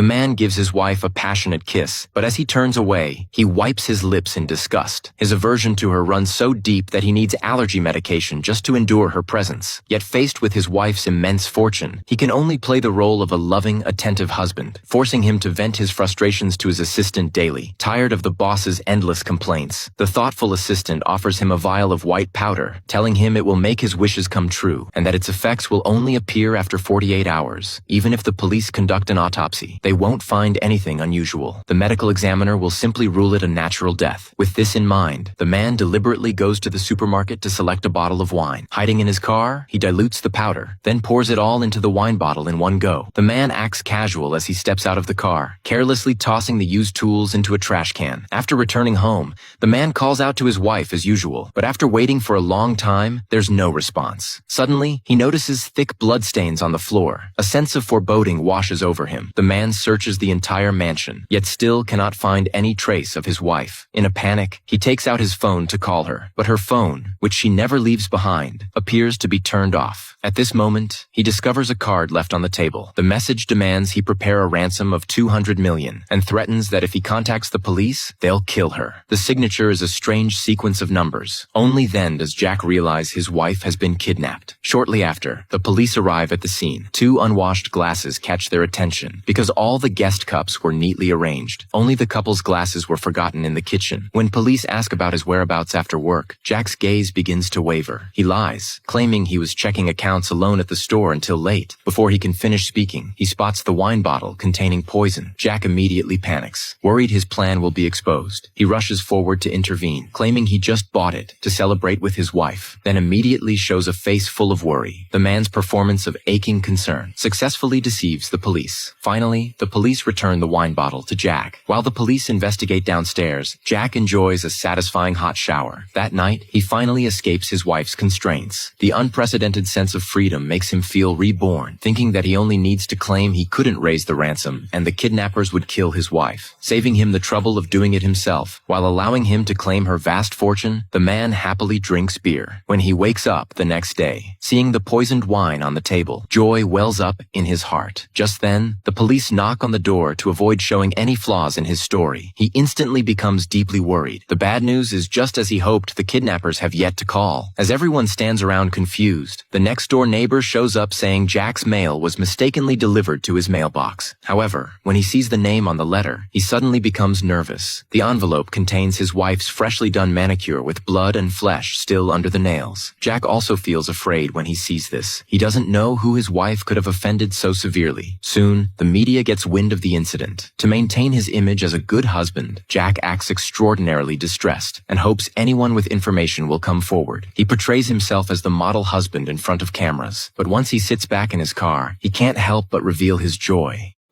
The man gives his wife a passionate kiss, but as he turns away, he wipes his lips in disgust. His aversion to her runs so deep that he needs allergy medication just to endure her presence. Yet faced with his wife's immense fortune, he can only play the role of a loving, attentive husband, forcing him to vent his frustrations to his assistant daily. Tired of the boss's endless complaints, the thoughtful assistant offers him a vial of white powder, telling him it will make his wishes come true, and that its effects will only appear after 48 hours. Even if the police conduct an autopsy, they won't find anything unusual. The medical examiner will simply rule it a natural death. With this in mind, the man deliberately goes to the supermarket to select a bottle of wine. Hiding in his car, he dilutes the powder, then pours it all into the wine bottle in one go. The man acts casual as he steps out of the car, carelessly tossing the used tools into a trash can. After returning home, the man calls out to his wife as usual, but after waiting for a long time, there's no response. Suddenly, he notices thick bloodstains on the floor. A sense of foreboding washes over him. The man searches the entire mansion, yet still cannot find any trace of his wife. In a panic, he takes out his phone to call her, but her phone, which she never leaves behind, appears to be turned off. At this moment, he discovers a card left on the table. The message demands he prepare a ransom of 200 million and threatens that if he contacts the police, they'll kill her. The signature is a strange sequence of numbers. Only then does Jack realize his wife has been kidnapped. Shortly after, the police arrive at the scene. Two unwashed glasses catch their attention because all the guest cups were neatly arranged. Only the couple's glasses were forgotten in the kitchen. When police ask about his whereabouts after work, Jack's gaze begins to waver. He lies, claiming he was checking accounts alone at the store until late. Before he can finish speaking, he spots the wine bottle containing poison. Jack immediately panics, worried his plan will be exposed. He rushes forward to intervene, claiming he just bought it to celebrate with his wife, then immediately shows a face full of worry. The man's performance of aching concern successfully deceives the police. Finally, the police return the wine bottle to Jack. While the police investigate downstairs, Jack enjoys a satisfying hot shower. That night, he finally escapes his wife's constraints. The unprecedented sense of freedom makes him feel reborn, thinking that he only needs to claim he couldn't raise the ransom and the kidnappers would kill his wife, saving him the trouble of doing it himself. While allowing him to claim her vast fortune, the man happily drinks beer. When he wakes up the next day, seeing the poisoned wine on the table, joy wells up in his heart. Just then, the police knock on the door to avoid showing any flaws in his story. He instantly becomes deeply worried. The bad news is just as he hoped, the kidnappers have yet to call. As everyone stands around confused, the next-door neighbor shows up saying Jack's mail was mistakenly delivered to his mailbox. However, when he sees the name on the letter, he suddenly becomes nervous. The envelope contains his wife's freshly done manicure with blood and flesh still under the nails. Jack also feels afraid when he sees this. He doesn't know who his wife could have offended so severely. Soon, the media gets wind of the incident. To maintain his image as a good husband, Jack acts extraordinarily distressed and hopes anyone with information will come forward. He portrays himself as the model husband in front of cameras, but once he sits back in his car, he can't help but reveal his joy.